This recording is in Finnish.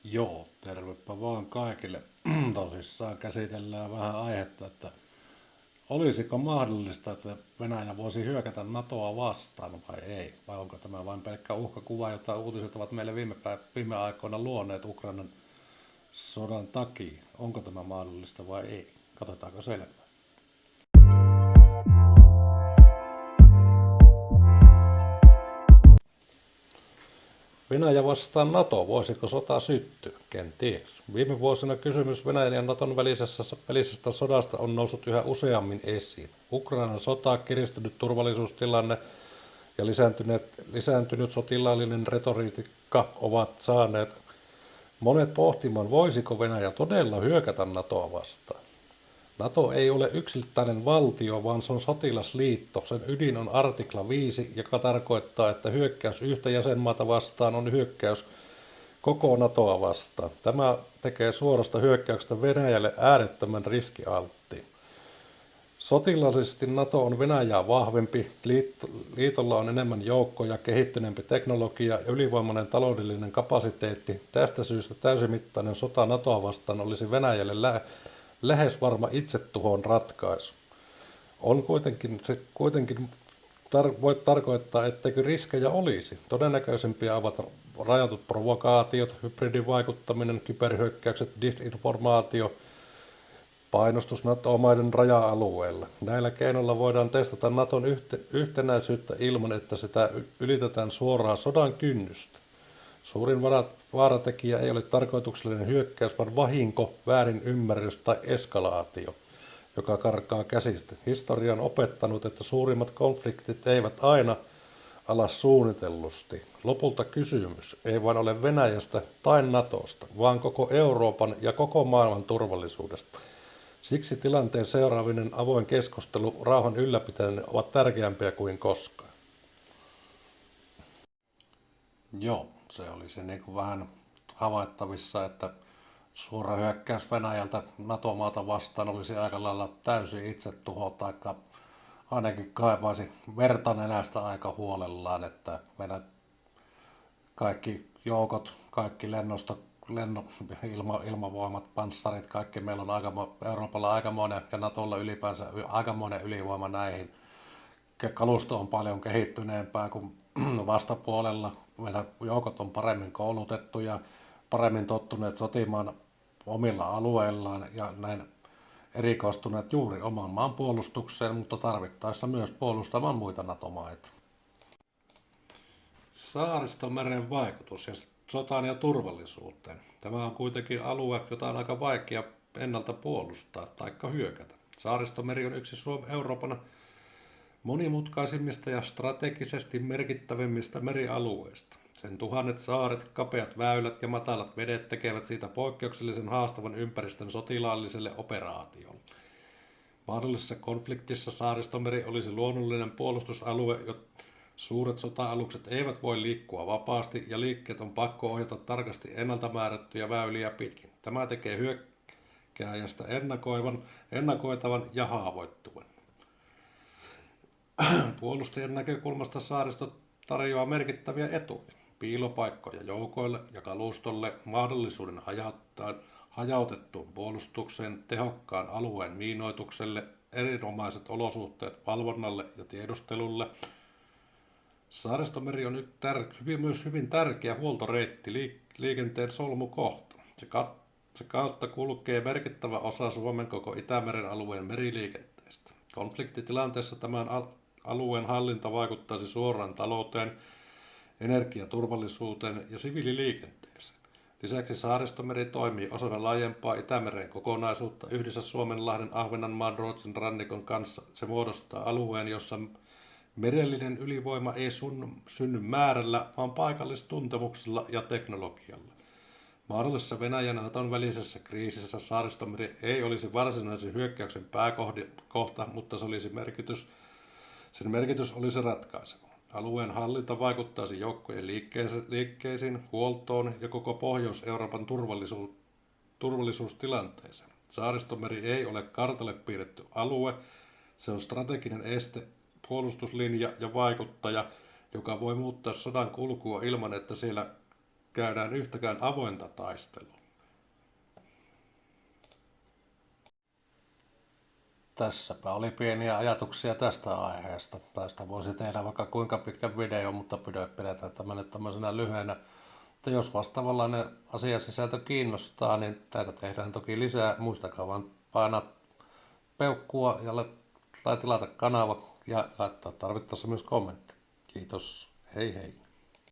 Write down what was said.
Joo, tervepä vaan kaikille. Tosissaan käsitellään vähän aihetta, että olisiko mahdollista, että Venäjä voisi hyökätä NATOa vastaan vai ei? Vai onko tämä vain pelkkä uhkakuva, jota uutiset ovat meille viime aikoina luoneet Ukrainan sodan takia? Onko tämä mahdollista vai ei? Katsotaanko selvää. Venäjä vastaan NATO, voisiko sota syttyä? Kenties. Viime vuosina kysymys Venäjän ja NATOn välisestä sodasta on noussut yhä useammin esiin. Ukrainan sota, kiristynyt turvallisuustilanne ja lisääntynyt sotilaallinen retoriikka ovat saaneet monet pohtimaan, voisiko Venäjä todella hyökätä NATOa vastaan. NATO ei ole yksittäinen valtio, vaan se on sotilasliitto. Sen ydin on artikla 5, joka tarkoittaa, että hyökkäys yhtä jäsenmaata vastaan on hyökkäys koko NATOa vastaan. Tämä tekee suorasta hyökkäyksestä Venäjälle äärettömän riskialttiin. Sotilaallisesti NATO on Venäjää vahvempi, liitolla on enemmän joukkoja, kehittyneempi teknologia ja ylivoimainen taloudellinen kapasiteetti. Tästä syystä täysimittainen sota NATOa vastaan olisi Venäjälle lähes varma itsetuhon ratkaisu. Se kuitenkin voi tarkoittaa, etteikö riskejä olisi. Todennäköisempiä ovat rajatut provokaatiot, hybridivaikuttaminen, kyberhyökkäykset, disinformaatio, painostus NATO-maiden raja-alueella. Näillä keinoilla voidaan testata NATOn yhtenäisyyttä ilman, että sitä ylitetään suoraan sodan kynnystä. Suurin vaaratekijä ei ole tarkoituksellinen hyökkäys, vaan vahinko, väärin ymmärrys tai eskalaatio, joka karkaa käsistä. Historia on opettanut, että suurimmat konfliktit eivät aina ala suunnitellusti. Lopulta kysymys ei vain ole Venäjästä tai NATOsta, vaan koko Euroopan ja koko maailman turvallisuudesta. Siksi tilanteen seuraaminen, avoin keskustelu, rauhan ylläpitäminen ovat tärkeämpiä kuin koskaan. Joo, se oli se niin kuin vähän havaittavissa, että suora hyökkäys Venäjältä NATO-maata vastaan olisi aika lailla täysi itsetuho, taikka ainakin kaipaisi verta nenästä aika huolellaan, että meidän kaikki joukot, kaikki ilmavoimat, panssarit, kaikki meillä on Euroopalla aikamoinen ja NATOlla ylipäänsä aikamoinen ylivoima näihin. Kalusto on paljon kehittyneempää kuin vastapuolella. Meidän joukot on paremmin koulutettuja, paremmin tottuneet sotimaan omilla alueillaan ja näin erikoistuneet juuri oman maan puolustukseen, mutta tarvittaessa myös puolustamaan muita NATO-maita. Saaristomeren vaikutus ja sotaan ja turvallisuuteen. Tämä on kuitenkin alue, jota on aika vaikea ennalta puolustaa tai hyökätä. Saaristomeri on yksi Euroopan monimutkaisimmista ja strategisesti merkittävimmistä merialueista. Sen tuhannet saaret, kapeat väylät ja matalat vedet tekevät siitä poikkeuksellisen haastavan ympäristön sotilaalliselle operaatiolle. Mahdollisessa konfliktissa Saaristomeri olisi luonnollinen puolustusalue, suuret sota-alukset eivait voi liikkua vapaasti ja liikkeet on pakko ohjata tarkasti ennalta määrättyjä väyliä pitkin. Tämä tekee hyökkääjästä ennakoitavan ja haavoittuvan. Puolustajien näkökulmasta saaristo tarjoaa merkittäviä etuja. Piilopaikkoja joukoille ja kalustolle, mahdollisuuden hajautettuun puolustukseen, tehokkaan alueen miinoitukselle, erinomaiset olosuhteet valvonnalle ja tiedustelulle. Saaristomeri on myös hyvin tärkeä huoltoreitti, liikenteen solmukohta. Se kautta kulkee merkittävä osa Suomen koko Itämeren alueen meriliikenteestä. Konfliktitilanteessa tämän alueen hallinta vaikuttaisi suoraan talouteen, energiaturvallisuuteen ja siviililiikenteeseen. Lisäksi Saaristomeri toimii osana laajempaa Itämeren kokonaisuutta yhdessä Suomenlahden, Ahvenanmaan, Ruotsin rannikon kanssa. Se muodostaa alueen, jossa merellinen ylivoima ei synny määrällä, vaan paikallistuntemuksella ja teknologialla. Mahdollisessa Venäjän ja Naton välisessä kriisissä Saaristomeri ei olisi varsinaisen hyökkäyksen pääkohta, mutta sen merkitys olisi ratkaiseva. Alueen hallinta vaikuttaisi joukkojen liikkeisiin, huoltoon ja koko Pohjois-Euroopan turvallisuustilanteeseen. Saaristomeri ei ole kartalle piirretty alue, se on strateginen este, puolustuslinja ja vaikuttaja, joka voi muuttaa sodan kulkua ilman, että siellä käydään yhtäkään avointa taistelua. Tässäpä oli pieniä ajatuksia tästä aiheesta. Tästä voisi tehdä vaikka kuinka pitkän video, mutta pidetään tämmöisenä lyhyenä. Mutta jos vastaavanlainen asiasisältö kiinnostaa, niin näitä tehdään toki lisää. Muistakaa vaan painaa peukkua tai tilata kanava ja laittaa tarvittaessa myös kommentti. Kiitos. Hei hei.